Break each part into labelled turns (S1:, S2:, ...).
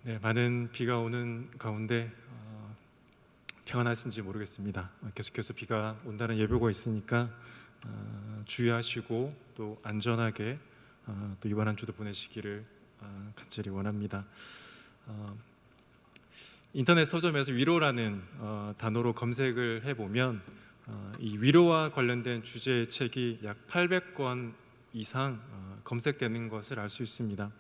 S1: 네, 많은 비가 오는 가운데 평안하신지 모르겠습니다. 계속해서 비가 온다는 예보가 있으니까 주의하시고 또 안전하게 또 이번 한 주도 보내시기를 간절히 원합니다. 인터넷 서점에서 위로라는 단어로 검색을 해보면 이 위로와 관련된 주제의 책이 약 800권 이상 검색되는 것을 알 수 있습니다.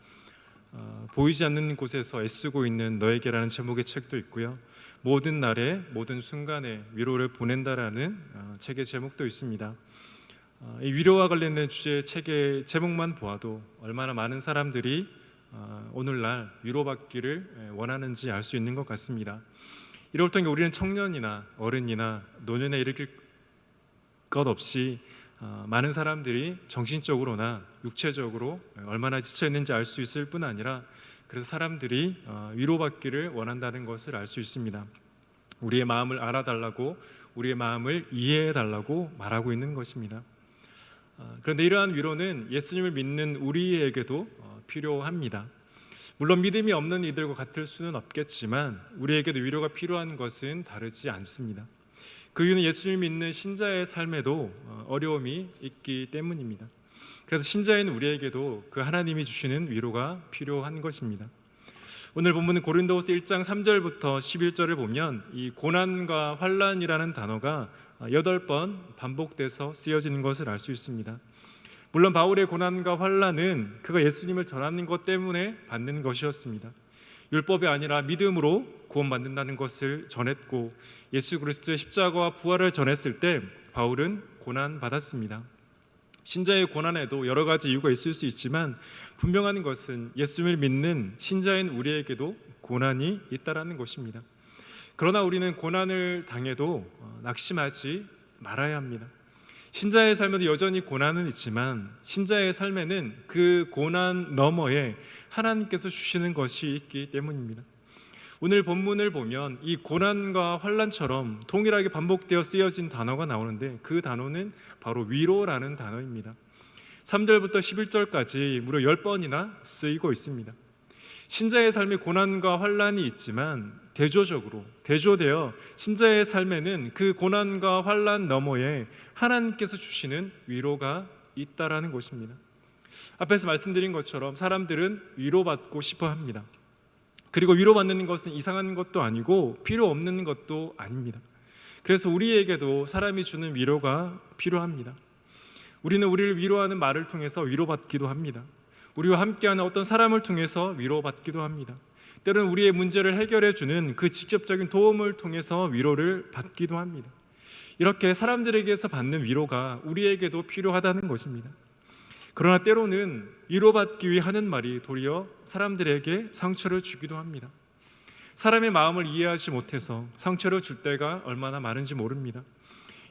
S1: 보이지 않는 곳에서 애쓰고 있는 너에게라는 제목의 책도 있고요. 모든 날에 모든 순간에 위로를 보낸다라는 책의 제목도 있습니다. 이 위로와 관련된 주제의 책의 제목만 보아도 얼마나 많은 사람들이 오늘날 위로받기를 원하는지 알 수 있는 것 같습니다. 이럴 때 우리는 청년이나 어른이나 노년에 이르길 것 없이 많은 사람들이 정신적으로나 육체적으로 얼마나 지쳐 있는지 알 수 있을 뿐 아니라 그래서 사람들이 위로받기를 원한다는 것을 알 수 있습니다. 우리의 마음을 알아달라고, 우리의 마음을 이해해달라고 말하고 있는 것입니다. 그런데 이러한 위로는 예수님을 믿는 우리에게도 필요합니다. 물론 믿음이 없는 이들과 같을 수는 없겠지만 우리에게도 위로가 필요한 것은 다르지 않습니다. 그 이유는 예수님을 믿는 신자의 삶에도 어려움이 있기 때문입니다. 그래서 신자인 우리에게도 그 하나님이 주시는 위로가 필요한 것입니다. 오늘 본문은 고린도후서 1장 3절부터 11절을 보면 이 고난과 환난이라는 단어가 8번 반복돼서 쓰여지는 것을 알 수 있습니다. 물론 바울의 고난과 환난은 그가 예수님을 전하는 것 때문에 받는 것이었습니다. 율법이 아니라 믿음으로 구원받는다는 것을 전했고 예수 그리스도의 십자가와 부활을 전했을 때 바울은 고난받았습니다. 신자의 고난에도 여러 가지 이유가 있을 수 있지만 분명한 것은 예수님을 믿는 신자인 우리에게도 고난이 있다라는 것입니다. 그러나 우리는 고난을 당해도 낙심하지 말아야 합니다. 신자의 삶에도 여전히 고난은 있지만 신자의 삶에는 그 고난 너머에 하나님께서 주시는 것이 있기 때문입니다. 오늘 본문을 보면 이 고난과 환난처럼 동일하게 반복되어 쓰여진 단어가 나오는데 그 단어는 바로 위로라는 단어입니다. 3절부터 11절까지 무려 10번이나 쓰이고 있습니다. 신자의 삶에 고난과 환난이 있지만 대조되어 신자의 삶에는 그 고난과 환난 너머에 하나님께서 주시는 위로가 있다라는 것입니다. 앞에서 말씀드린 것처럼 사람들은 위로받고 싶어 합니다. 그리고 위로받는 것은 이상한 것도 아니고 필요 없는 것도 아닙니다. 그래서 우리에게도 사람이 주는 위로가 필요합니다. 우리는 우리를 위로하는 말을 통해서 위로받기도 합니다. 우리와 함께하는 어떤 사람을 통해서 위로받기도 합니다. 때로는 우리의 문제를 해결해 주는 그 직접적인 도움을 통해서 위로를 받기도 합니다. 이렇게 사람들에게서 받는 위로가 우리에게도 필요하다는 것입니다. 그러나 때로는 위로받기 위해 하는 말이 도리어 사람들에게 상처를 주기도 합니다. 사람의 마음을 이해하지 못해서 상처를 줄 때가 얼마나 많은지 모릅니다.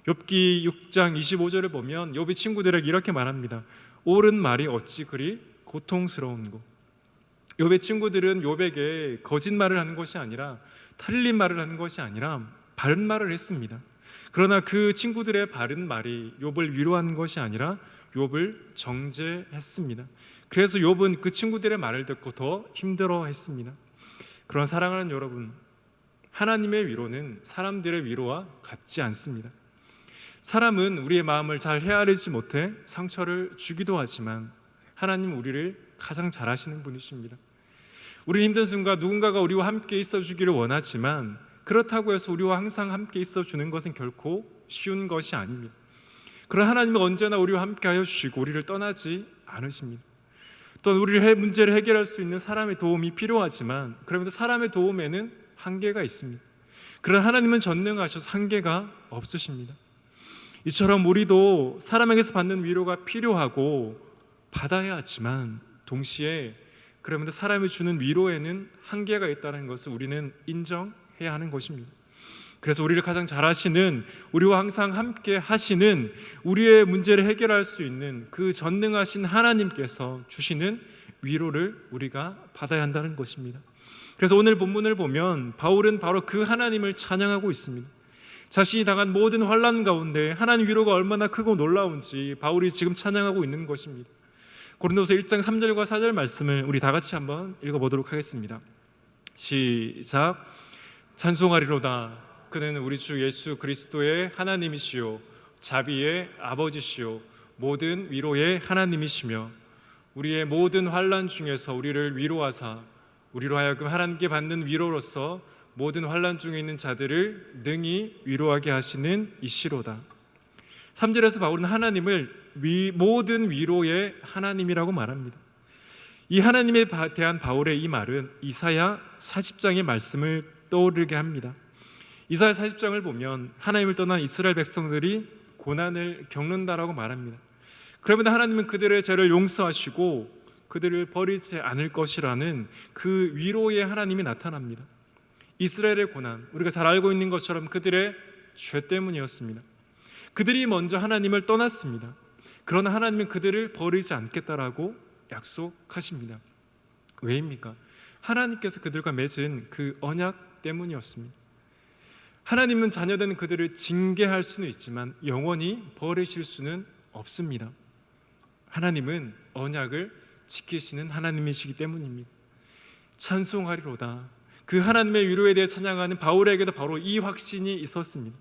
S1: 욥기 6장 25절을 보면 욥이 친구들에게 이렇게 말합니다. 옳은 말이 어찌 그리 고통스러운고. 욥의 친구들은 욥에게 거짓말을 하는 것이 아니라 틀린 말을 하는 것이 아니라 바른 말을 했습니다. 그러나 그 친구들의 바른 말이 욥을 위로하는 것이 아니라 욥을 정죄했습니다. 그래서 욥은 그 친구들의 말을 듣고 더 힘들어했습니다. 그런 사랑하는 여러분, 하나님의 위로는 사람들의 위로와 같지 않습니다. 사람은 우리의 마음을 잘 헤아리지 못해 상처를 주기도 하지만 하나님은 우리를 가장 잘 아시는 분이십니다. 우리 힘든 순간 누군가가 우리와 함께 있어주기를 원하지만 그렇다고 해서 우리와 항상 함께 있어주는 것은 결코 쉬운 것이 아닙니다. 그러나 하나님은 언제나 우리와 함께하여 주시고 우리를 떠나지 않으십니다. 또 우리의 문제를 해결할 수 있는 사람의 도움이 필요하지만 그러면서 사람의 도움에는 한계가 있습니다. 그러나 하나님은 전능하셔서 한계가 없으십니다. 이처럼 우리도 사람에게서 받는 위로가 필요하고 받아야 하지만 동시에 그러면서 사람이 주는 위로에는 한계가 있다는 것을 우리는 인정해야 하는 것입니다. 그래서 우리를 가장 잘 아시는, 우리와 항상 함께 하시는, 우리의 문제를 해결할 수 있는 그 전능하신 하나님께서 주시는 위로를 우리가 받아야 한다는 것입니다. 그래서 오늘 본문을 보면 바울은 바로 그 하나님을 찬양하고 있습니다. 자신이 당한 모든 환난 가운데 하나님 위로가 얼마나 크고 놀라운지 바울이 지금 찬양하고 있는 것입니다. 고린도서 1장 3절과 4절 말씀을 우리 다 같이 한번 읽어보도록 하겠습니다. 시작. 찬송하리로다. 그는 우리 주 예수 그리스도의 하나님이시요 자비의 아버지시요 모든 위로의 하나님이시며 우리의 모든 환난 중에서 우리를 위로하사 우리로 하여금 하나님께 받는 위로로서 모든 환난 중에 있는 자들을 능히 위로하게 하시는 이시로다. 3절에서 바울은 하나님을 모든 위로의 하나님이라고 말합니다. 이 하나님에 대한 바울의 이 말은 이사야 40장의 말씀을 떠오르게 합니다. 이사야 40장을 보면 하나님을 떠난 이스라엘 백성들이 고난을 겪는다라고 말합니다. 그러면 하나님은 그들의 죄를 용서하시고 그들을 버리지 않을 것이라는 그 위로의 하나님이 나타납니다. 이스라엘의 고난, 우리가 잘 알고 있는 것처럼 그들의 죄 때문이었습니다. 그들이 먼저 하나님을 떠났습니다. 그러나 하나님은 그들을 버리지 않겠다라고 약속하십니다. 왜입니까? 하나님께서 그들과 맺은 그 언약 때문이었습니다. 하나님은 자녀된 그들을 징계할 수는 있지만 영원히 버리실 수는 없습니다. 하나님은 언약을 지키시는 하나님이시기 때문입니다. 찬송하리로다. 그 하나님의 위로에 대해 찬양하는 바울에게도 바로 이 확신이 있었습니다.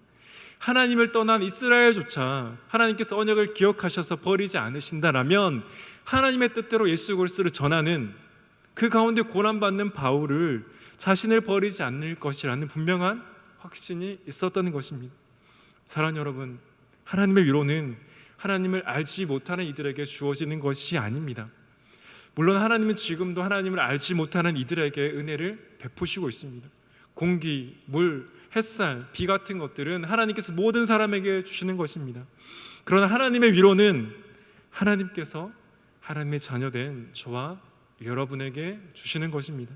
S1: 하나님을 떠난 이스라엘조차 하나님께서 언약을 기억하셔서 버리지 않으신다라면 하나님의 뜻대로 예수 그리스도를 전하는 그 가운데 고난받는 바울을 자신을 버리지 않을 것이라는 분명한 확신이 있었던 것입니다. 사랑하는 여러분, 하나님의 위로는 하나님을 알지 못하는 이들에게 주어지는 것이 아닙니다. 물론 하나님은 지금도 하나님을 알지 못하는 이들에게 은혜를 베푸시고 있습니다. 공기, 물, 햇살, 비 같은 것들은 하나님께서 모든 사람에게 주시는 것입니다. 그러나 하나님의 위로는 하나님께서 하나님의 자녀된 저와 여러분에게 주시는 것입니다.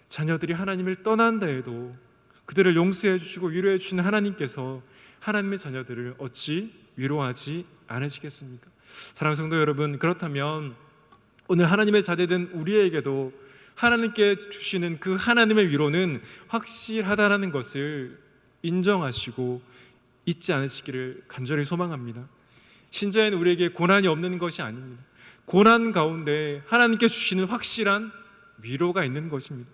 S1: 자녀들이 하나님을 떠난다 해도 그들을 용서해 주시고 위로해 주시는 하나님께서 하나님의 자녀들을 어찌 위로하지 않으시겠습니까? 사랑하는 성도 여러분, 그렇다면 오늘 하나님의 자녀된 우리에게도 하나님께 주시는 그 하나님의 위로는 확실하다는 것을 인정하시고 잊지 않으시기를 간절히 소망합니다. 신자인 우리에게 고난이 없는 것이 아닙니다. 고난 가운데 하나님께 주시는 확실한 위로가 있는 것입니다.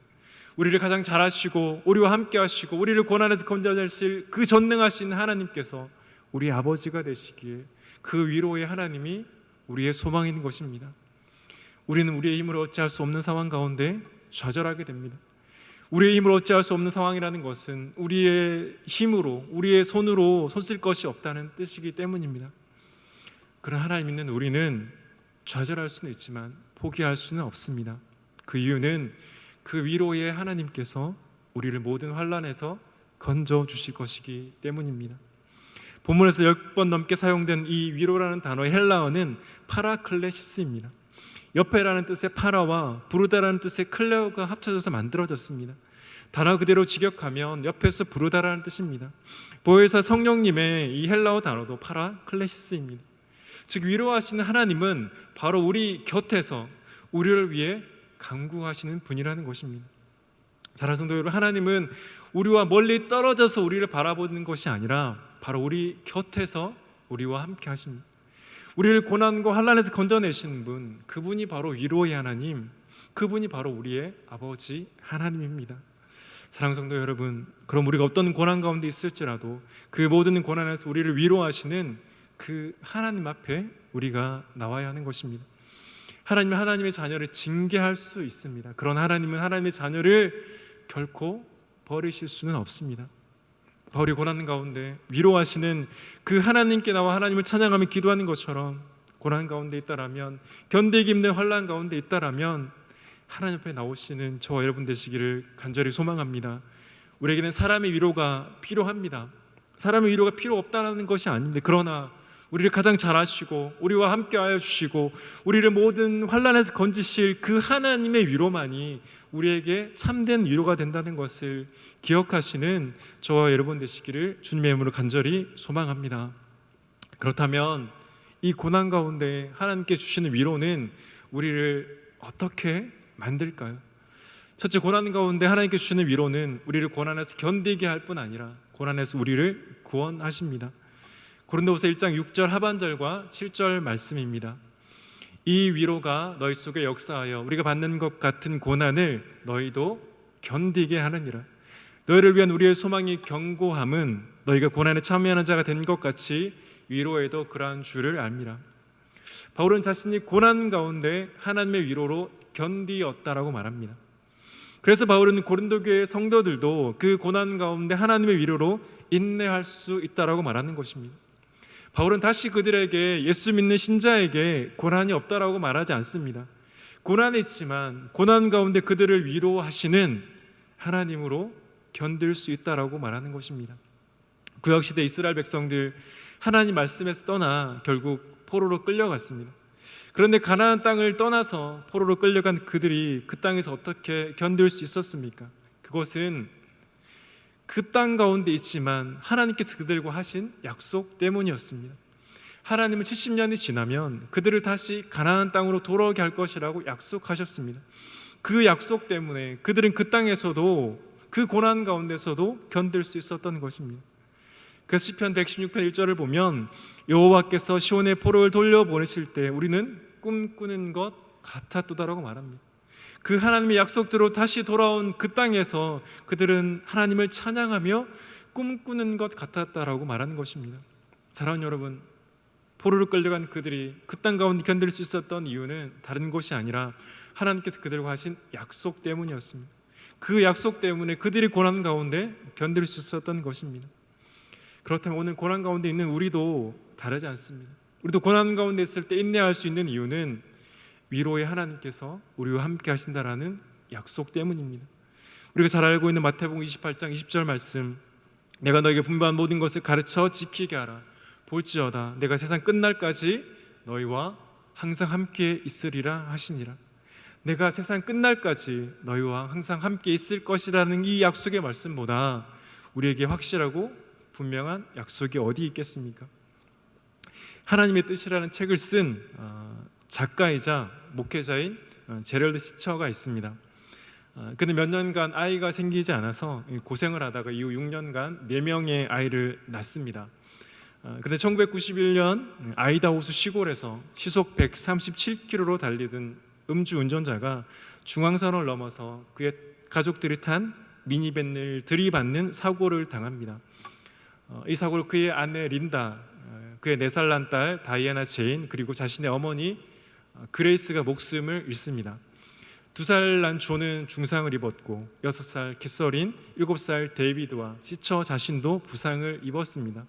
S1: 우리를 가장 잘 아시고 우리와 함께 하시고 우리를 고난에서 건져내실 그 전능하신 하나님께서 우리의 아버지가 되시기에 그 위로의 하나님이 우리의 소망인 것입니다. 우리는 우리의 힘으로 어찌할 수 없는 상황 가운데 좌절하게 됩니다. 우리의 힘으로 어찌할 수 없는 상황이라는 것은 우리의 힘으로 우리의 손으로 손쓸 것이 없다는 뜻이기 때문입니다. 그런 하나님 있는 우리는 좌절할 수는 있지만 포기할 수는 없습니다. 그 이유는 그 위로의 하나님께서 우리를 모든 환난에서 건져 주실 것이기 때문입니다. 본문에서 10번 넘게 사용된 이 위로라는 단어의 헬라어는 파라클레시스입니다. 옆에라는 뜻의 파라와 부르다라는 뜻의 클레오가 합쳐져서 만들어졌습니다. 단어 그대로 직역하면 옆에서 부르다라는 뜻입니다. 보혜사 성령님의 이 헬라어 단어도 파라클레시스입니다. 즉 위로하시는 하나님은 바로 우리 곁에서 우리를 위해 간구하시는 분이라는 것입니다. 사랑하는 성도 여러분, 하나님은 우리와 멀리 떨어져서 우리를 바라보는 것이 아니라 바로 우리 곁에서 우리와 함께 하십니다. 우리를 고난과 환난에서 건져내시는 분, 그분이 바로 위로의 하나님, 그분이 바로 우리의 아버지 하나님입니다. 사랑하는 성도 여러분, 그럼 우리가 어떤 고난 가운데 있을지라도 그 모든 고난에서 우리를 위로하시는 그 하나님 앞에 우리가 나와야 하는 것입니다. 하나님은 하나님의 자녀를 징계할 수 있습니다. 그런 하나님은 하나님의 자녀를 결코 버리실 수는 없습니다. 바울이 고난 가운데 위로하시는 그 하나님께 나와 하나님을 찬양하며 기도하는 것처럼 고난 가운데 있다라면, 견디기 힘든 환난 가운데 있다라면 하나님 앞에 나오시는 저와 여러분 되시기를 간절히 소망합니다. 우리에게는 사람의 위로가 필요합니다. 사람의 위로가 필요 없다는 것이 아닌데, 그러나 우리를 가장 잘 아시고 우리와 함께하여 주시고 우리를 모든 환난에서 건지실 그 하나님의 위로만이 우리에게 참된 위로가 된다는 것을 기억하시는 저와 여러분 되시기를 주님의 이름으로 간절히 소망합니다. 그렇다면 이 고난 가운데 하나님께 주시는 위로는 우리를 어떻게 만들까요? 첫째, 고난 가운데 하나님께 주시는 위로는 우리를 고난에서 견디게 할 뿐 아니라 고난에서 우리를 구원하십니다. 고린도후서 1장 6절 하반절과 7절 말씀입니다. 이 위로가 너희 속에 역사하여 우리가 받는 것 같은 고난을 너희도 견디게 하느니라. 너희를 위한 우리의 소망이 견고함은 너희가 고난에 참여하는 자가 된 것 같이 위로에도 그러한 줄을 알미라. 바울은 자신이 고난 가운데 하나님의 위로로 견디었다라고 말합니다. 그래서 바울은 고린도 교회 성도들도 그 고난 가운데 하나님의 위로로 인내할 수 있다라고 말하는 것입니다. 바울은 다시 그들에게, 예수 믿는 신자에게 고난이 없다라고 말하지 않습니다. 고난이 있지만 고난 가운데 그들을 위로하시는 하나님으로 견딜 수 있다라고 말하는 것입니다. 구약시대 이스라엘 백성들 하나님 말씀에서 떠나 결국 포로로 끌려갔습니다. 그런데 가나안 땅을 떠나서 포로로 끌려간 그들이 그 땅에서 어떻게 견딜 수 있었습니까? 그것은 그 땅 가운데 있지만 하나님께서 그들과 하신 약속 때문이었습니다. 하나님은 70년이 지나면 그들을 다시 가나안 땅으로 돌아오게 할 것이라고 약속하셨습니다. 그 약속 때문에 그들은 그 땅에서도, 그 고난 가운데서도 견딜 수 있었던 것입니다. 그래서 시편 116편 1절을 보면 여호와께서 시온의 포로를 돌려보내실 때 우리는 꿈꾸는 것 같았도다라고 말합니다. 그 하나님의 약속대로 다시 돌아온 그 땅에서 그들은 하나님을 찬양하며 꿈꾸는 것 같았다라고 말하는 것입니다. 사랑하는 여러분, 포로로 끌려간 그들이 그 땅 가운데 견딜 수 있었던 이유는 다른 것이 아니라 하나님께서 그들과 하신 약속 때문이었습니다. 그 약속 때문에 그들이 고난 가운데 견딜 수 있었던 것입니다. 그렇다면 오늘 고난 가운데 있는 우리도 다르지 않습니다. 우리도 고난 가운데 있을 때 인내할 수 있는 이유는 위로의 하나님께서 우리와 함께 하신다라는 약속 때문입니다. 우리가 잘 알고 있는 마태복음 28장 20절 말씀, 내가 너에게 분부한 모든 것을 가르쳐 지키게 하라. 볼지어다 내가 세상 끝날까지 너희와 항상 함께 있으리라 하시니라. 내가 세상 끝날까지 너희와 항상 함께 있을 것이라는 이 약속의 말씀보다 우리에게 확실하고 분명한 약속이 어디 있겠습니까? 하나님의 뜻이라는 책을 쓴 작가이자 목회자인 제럴드 시처가 있습니다. 그는 몇 년간 아이가 생기지 않아서 고생을 하다가 이후 6년간 4명의 아이를 낳습니다. 그런데 1991년 아이다호수 시골에서 시속 137km로 달리던 음주운전자가 중앙선을 넘어서 그의 가족들이 탄 미니밴을 들이받는 사고를 당합니다. 이 사고로 그의 아내 린다, 그의 4살 난 딸 다이애나 제인, 그리고 자신의 어머니 그레이스가 목숨을 잃습니다. 2살 난 존은 중상을 입었고 6살 캐서린, 7살 데이비드와 시처 자신도 부상을 입었습니다.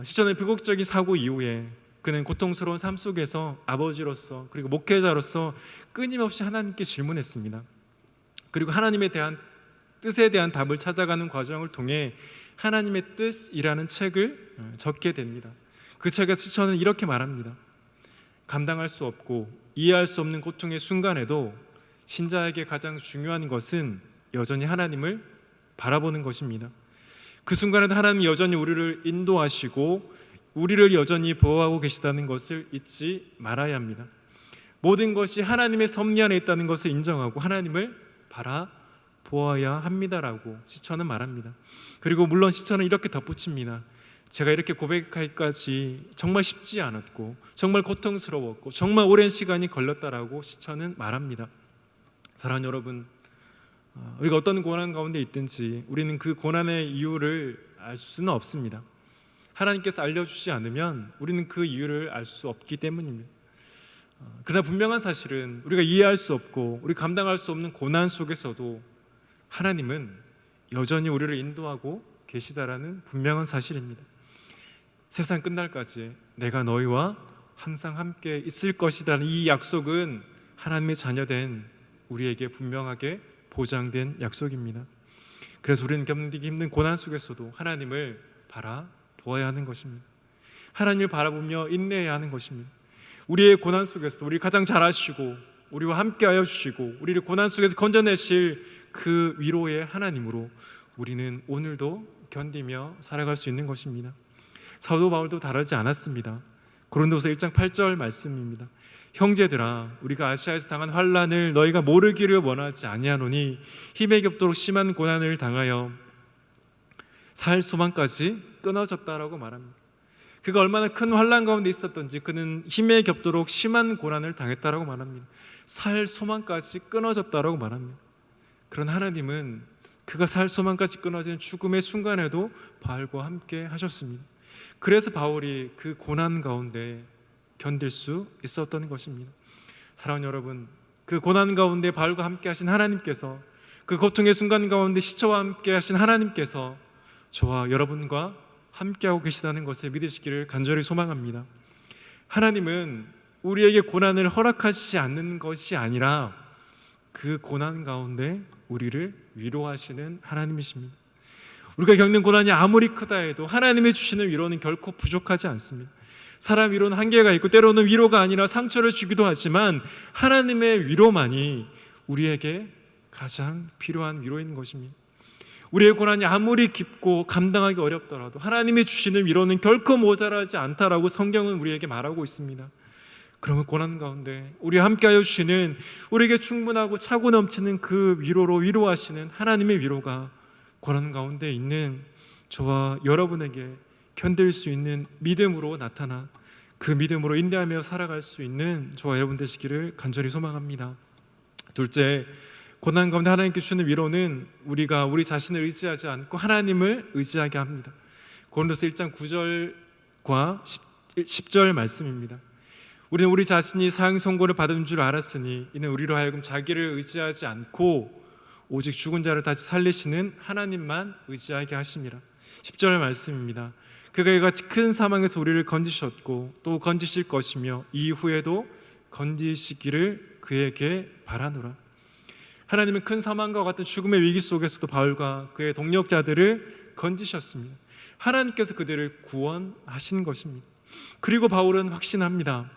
S1: 시처는 비극적인 사고 이후에 그는 고통스러운 삶 속에서 아버지로서 그리고 목회자로서 끊임없이 하나님께 질문했습니다. 그리고 하나님에 대한 뜻에 대한 답을 찾아가는 과정을 통해 하나님의 뜻이라는 책을 적게 됩니다. 그 책에서 시처는 이렇게 말합니다. 감당할 수 없고 이해할 수 없는 고통의 순간에도 신자에게 가장 중요한 것은 여전히 하나님을 바라보는 것입니다. 그 순간에도 하나님이 여전히 우리를 인도하시고 우리를 여전히 보호하고 계시다는 것을 잊지 말아야 합니다. 모든 것이 하나님의 섭리 안에 있다는 것을 인정하고 하나님을 바라보아야 합니다라고 시처는 말합니다. 그리고 물론 시처는 이렇게 덧붙입니다. 제가 이렇게 고백하기까지 정말 쉽지 않았고 정말 고통스러웠고 정말 오랜 시간이 걸렸다라고 시처는 말합니다. 사랑하는 여러분, 우리가 어떤 고난 가운데 있든지 우리는 그 고난의 이유를 알 수는 없습니다. 하나님께서 알려주지 않으면 우리는 그 이유를 알 수 없기 때문입니다. 그러나 분명한 사실은 우리가 이해할 수 없고 우리 감당할 수 없는 고난 속에서도 하나님은 여전히 우리를 인도하고 계시다라는 분명한 사실입니다. 세상 끝날까지 내가 너희와 항상 함께 있을 것이라는 이 약속은 하나님의 자녀된 우리에게 분명하게 보장된 약속입니다. 그래서 우리는 견디기 힘든 고난 속에서도 하나님을 바라보아야 하는 것입니다. 하나님을 바라보며 인내해야 하는 것입니다. 우리의 고난 속에서도 우리 가장 잘 아시고 우리와 함께하여 주시고 우리를 고난 속에서 건져내실 그 위로의 하나님으로 우리는 오늘도 견디며 살아갈 수 있는 것입니다. 사도 바울도 다르지 않았습니다. 고린도서 1장 8절 말씀입니다. 형제들아, 우리가 아시아에서 당한 환난을 너희가 모르기를 원하지 아니하노니 힘에 겹도록 심한 고난을 당하여 살 소망까지 끊어졌다라고 말합니다. 그가 얼마나 큰 환난 가운데 있었던지 그는 힘에 겹도록 심한 고난을 당했다라고 말합니다. 살 소망까지 끊어졌다라고 말합니다. 그런 하나님은 그가 살 소망까지 끊어지는 죽음의 순간에도 바울과 함께 하셨습니다. 그래서 바울이 그 고난 가운데 견딜 수 있었던 것입니다. 사랑하는 여러분, 그 고난 가운데 바울과 함께 하신 하나님께서, 그 고통의 순간 가운데 시체와 함께 하신 하나님께서 저와 여러분과 함께하고 계시다는 것을 믿으시기를 간절히 소망합니다. 하나님은 우리에게 고난을 허락하시지 않는 것이 아니라 그 고난 가운데 우리를 위로하시는 하나님이십니다. 우리가 겪는 고난이 아무리 크다 해도 하나님이 주시는 위로는 결코 부족하지 않습니다. 사람 위로는 한계가 있고 때로는 위로가 아니라 상처를 주기도 하지만 하나님의 위로만이 우리에게 가장 필요한 위로인 것입니다. 우리의 고난이 아무리 깊고 감당하기 어렵더라도 하나님이 주시는 위로는 결코 모자라지 않다라고 성경은 우리에게 말하고 있습니다. 그러면 고난 가운데 우리와 함께하여 주시는, 우리에게 충분하고 차고 넘치는 그 위로로 위로하시는 하나님의 위로가 고난 가운데 있는 저와 여러분에게 견딜 수 있는 믿음으로 나타나 그 믿음으로 인내하며 살아갈 수 있는 저와 여러분 되시기를 간절히 소망합니다. 둘째, 고난 가운데 하나님께 주시는 위로는 우리가 우리 자신을 의지하지 않고 하나님을 의지하게 합니다. 고린도서 1장 9절과 10절 말씀입니다. 우리는 우리 자신이 사형 선고를 받은 줄 알았으니 이는 우리로 하여금 자기를 의지하지 않고 오직 죽은 자를 다시 살리시는 하나님만 의지하게 하심이라. 10절 말씀입니다. 그가 이같이 큰 사망에서 우리를 건지셨고 또 건지실 것이며 이후에도 건지시기를 그에게 바라노라. 하나님은 큰 사망과 같은 죽음의 위기 속에서도 바울과 그의 동력자들을 건지셨습니다. 하나님께서 그들을 구원하신 것입니다. 그리고 바울은 확신합니다.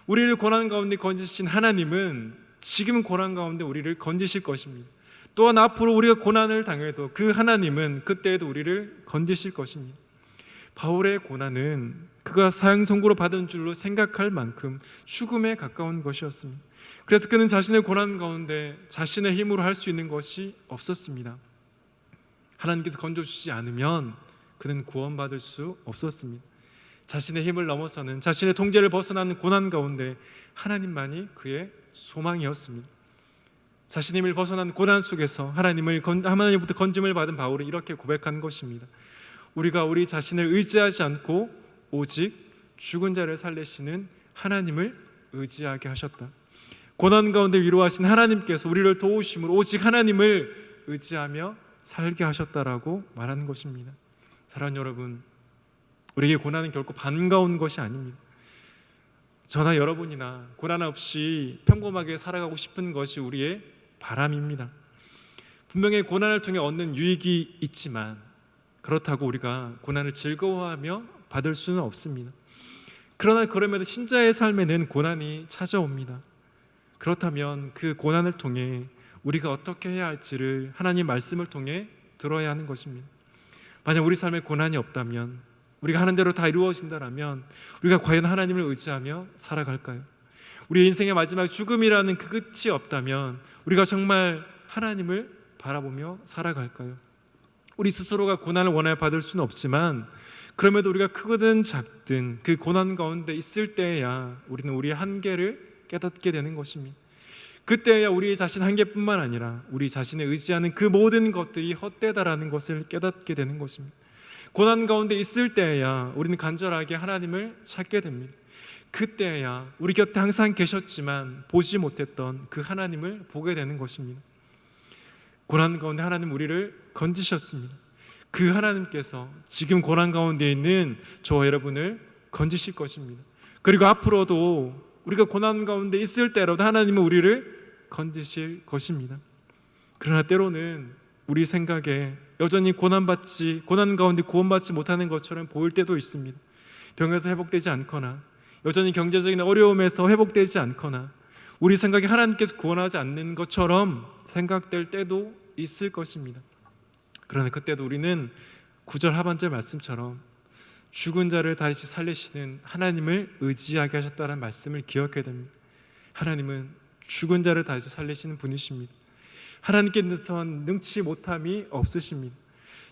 S1: 우리를 고난 가운데 건지신 하나님은 지금 고난 가운데 우리를 건지실 것입니다. 또한 앞으로 우리가 고난을 당해도 그 하나님은 그때에도 우리를 건지실 것입니다. 바울의 고난은 그가 사형 선고로 받은 줄로 생각할 만큼 죽음에 가까운 것이었습니다. 그래서 그는 자신의 고난 가운데 자신의 힘으로 할 수 있는 것이 없었습니다. 하나님께서 건져주시지 않으면 그는 구원받을 수 없었습니다. 자신의 힘을 넘어서는, 자신의 통제를 벗어나는 고난 가운데 하나님만이 그의 소망이었습니다. 자신의 힘을 벗어난 고난 속에서 하나님으로부터 건짐을 받은 바울은 이렇게 고백한 것입니다. 우리가 우리 자신을 의지하지 않고 오직 죽은 자를 살리시는 하나님을 의지하게 하셨다. 고난 가운데 위로하신 하나님께서 우리를 도우심으로 오직 하나님을 의지하며 살게 하셨다라고 말하는 것입니다. 사랑하는 여러분, 우리에게 고난은 결코 반가운 것이 아닙니다. 저나 여러분이나 고난 없이 평범하게 살아가고 싶은 것이 우리의 바람입니다. 분명히 고난을 통해 얻는 유익이 있지만 그렇다고 우리가 고난을 즐거워하며 받을 수는 없습니다. 그러나 그럼에도 신자의 삶에는 고난이 찾아옵니다. 그렇다면 그 고난을 통해 우리가 어떻게 해야 할지를 하나님 말씀을 통해 들어야 하는 것입니다. 만약 우리 삶에 고난이 없다면, 우리가 하는 대로 다 이루어진다면 우리가 과연 하나님을 의지하며 살아갈까요? 우리 인생의 마지막 죽음이라는 그 끝이 없다면 우리가 정말 하나님을 바라보며 살아갈까요? 우리 스스로가 고난을 원하여 받을 수는 없지만 그럼에도 우리가 크든 작든 그 고난 가운데 있을 때야 우리는 우리의 한계를 깨닫게 되는 것입니다. 그때야 우리 자신 한계뿐만 아니라 우리 자신을 의지하는 그 모든 것들이 헛되다라는 것을 깨닫게 되는 것입니다. 고난 가운데 있을 때야 우리는 간절하게 하나님을 찾게 됩니다. 그때야 우리 곁에 항상 계셨지만 보지 못했던 그 하나님을 보게 되는 것입니다. 고난 가운데 하나님 우리를 건지셨습니다. 그 하나님께서 지금 고난 가운데 있는 저와 여러분을 건지실 것입니다. 그리고 앞으로도 우리가 고난 가운데 있을 때라도 하나님은 우리를 건지실 것입니다. 그러나 때로는 우리 생각에 여전히 고난 가운데 구원받지 못하는 것처럼 보일 때도 있습니다. 병에서 회복되지 않거나 여전히 경제적인 어려움에서 회복되지 않거나 우리 생각에 하나님께서 구원하지 않는 것처럼 생각될 때도 있을 것입니다. 그러나 그때도 우리는 9절 하반절 말씀처럼 죽은 자를 다시 살리시는 하나님을 의지하게 하셨다는 말씀을 기억해야 됩니다. 하나님은 죽은 자를 다시 살리시는 분이십니다. 하나님께서는 능치 못함이 없으십니다.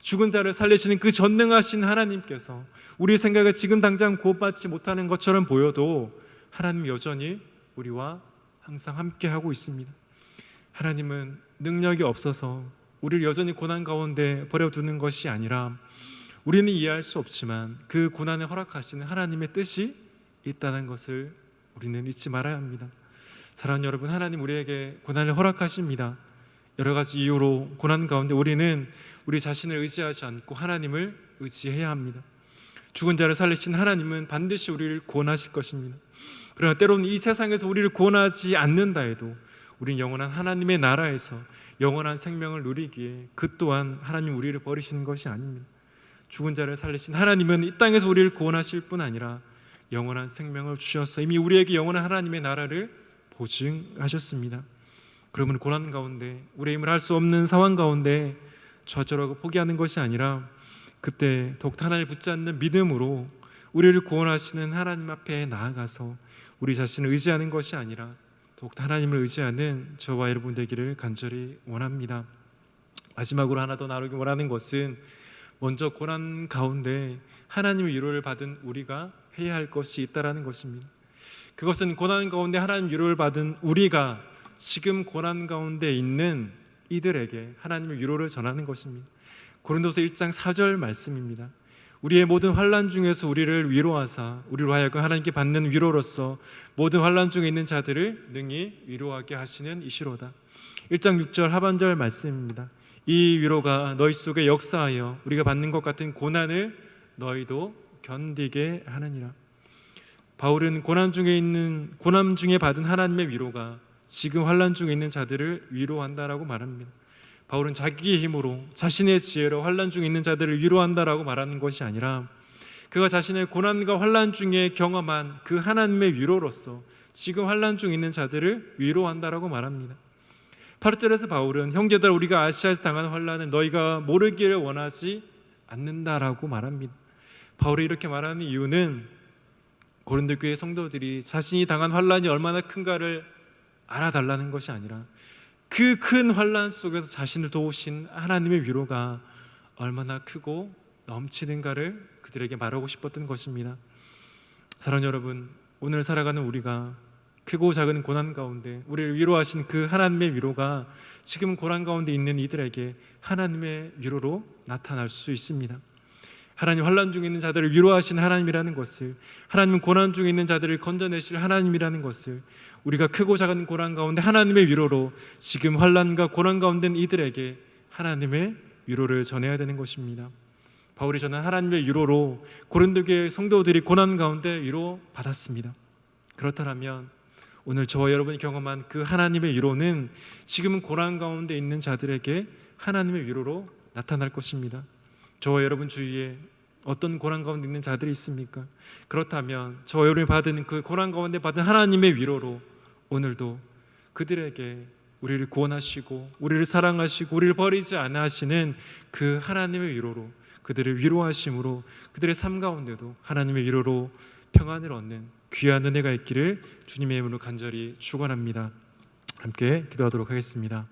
S1: 죽은 자를 살리시는 그 전능하신 하나님께서 우리 생각에 지금 당장 구원받지 못하는 것처럼 보여도 하나님 여전히 우리와 항상 함께하고 있습니다. 하나님은 능력이 없어서 우리를 여전히 고난 가운데 버려두는 것이 아니라 우리는 이해할 수 없지만 그 고난을 허락하시는 하나님의 뜻이 있다는 것을 우리는 잊지 말아야 합니다. 사랑하는 여러분, 하나님 우리에게 고난을 허락하십니다. 여러 가지 이유로 고난 가운데 우리는 우리 자신을 의지하지 않고 하나님을 의지해야 합니다. 죽은 자를 살리신 하나님은 반드시 우리를 구원하실 것입니다. 그러나 때로는 이 세상에서 우리를 구원하지 않는다 해도 우리는 영원한 하나님의 나라에서 영원한 생명을 누리기에 그 또한 하나님 우리를 버리시는 것이 아닙니다. 죽은 자를 살리신 하나님은 이 땅에서 우리를 구원하실 뿐 아니라 영원한 생명을 주셔서 이미 우리에게 영원한 하나님의 나라를 보증하셨습니다. 그러면 고난 가운데 우리의 힘을 할 수 없는 상황 가운데 좌절하고 포기하는 것이 아니라 그때 더욱 하나님을 붙잡는 믿음으로 우리를 구원하시는 하나님 앞에 나아가서 우리 자신을 의지하는 것이 아니라 더욱 하나님을 의지하는 저와 여러분 되기를 간절히 원합니다. 마지막으로 하나 더 나누기 원하는 것은 먼저 고난 가운데 하나님의 위로를 받은 우리가 해야 할 것이 있다라는 것입니다. 그것은 고난 가운데 하나님 위로를 받은 우리가 지금 고난 가운데 있는 이들에게 하나님의 위로를 전하는 것입니다. 고린도서 1장 4절 말씀입니다. 우리의 모든 환난 중에서 우리를 위로하사 우리로 하여금 하나님께 받는 위로로서 모든 환난 중에 있는 자들을 능히 위로하게 하시는 이시로다. 1장 6절 하반절 말씀입니다. 이 위로가 너희 속에 역사하여 우리가 받는 것 같은 고난을 너희도 견디게 하느니라. 바울은 고난 중에 받은 하나님의 위로가 지금 환난 중에 있는 자들을 위로한다라고 말합니다. 바울은 자기의 힘으로 자신의 지혜로 환난 중에 있는 자들을 위로한다라고 말하는 것이 아니라 그가 자신의 고난과 환난 중에 경험한 그 하나님의 위로로서 지금 환난 중에 있는 자들을 위로한다라고 말합니다. 8절에서 바울은 형제들 우리가 아시아에서 당한 환난은 너희가 모르기를 원하지 않는다라고 말합니다. 바울이 이렇게 말하는 이유는 고린도 교회 성도들이 자신이 당한 환난이 얼마나 큰가를 알아달라는 것이 아니라 그 큰 환난 속에서 자신을 도우신 하나님의 위로가 얼마나 크고 넘치는가를 그들에게 말하고 싶었던 것입니다. 사랑하는 여러분, 오늘 살아가는 우리가 크고 작은 고난 가운데 우리를 위로하신 그 하나님의 위로가 지금 고난 가운데 있는 이들에게 하나님의 위로로 나타날 수 있습니다. 하나님 환난 중에 있는 자들을 위로하신 하나님이라는 것을, 하나님은 고난 중에 있는 자들을 건져내실 하나님이라는 것을 우리가 크고 작은 고난 가운데 하나님의 위로로 지금 환난과 고난 가운데 있는 이들에게 하나님의 위로를 전해야 되는 것입니다. 바울이 전한 하나님의 위로로 고린도 교회 성도들이 고난 가운데 위로 받았습니다. 그렇다면 오늘 저와 여러분이 경험한 그 하나님의 위로는 지금은 고난 가운데 있는 자들에게 하나님의 위로로 나타날 것입니다. 저와 여러분 주위에 어떤 고난 가운데 있는 자들이 있습니까? 그렇다면 저와 여러분이 받은 그 고난 가운데 받은 하나님의 위로로 오늘도 그들에게 우리를 구원하시고 우리를 사랑하시고 우리를 버리지 않아 하시는 그 하나님의 위로로 그들을 위로하심으로 그들의 삶 가운데도 하나님의 위로로 평안을 얻는 귀한 은혜가 있기를 주님의 이름으로 간절히 축원합니다. 함께 기도하도록 하겠습니다.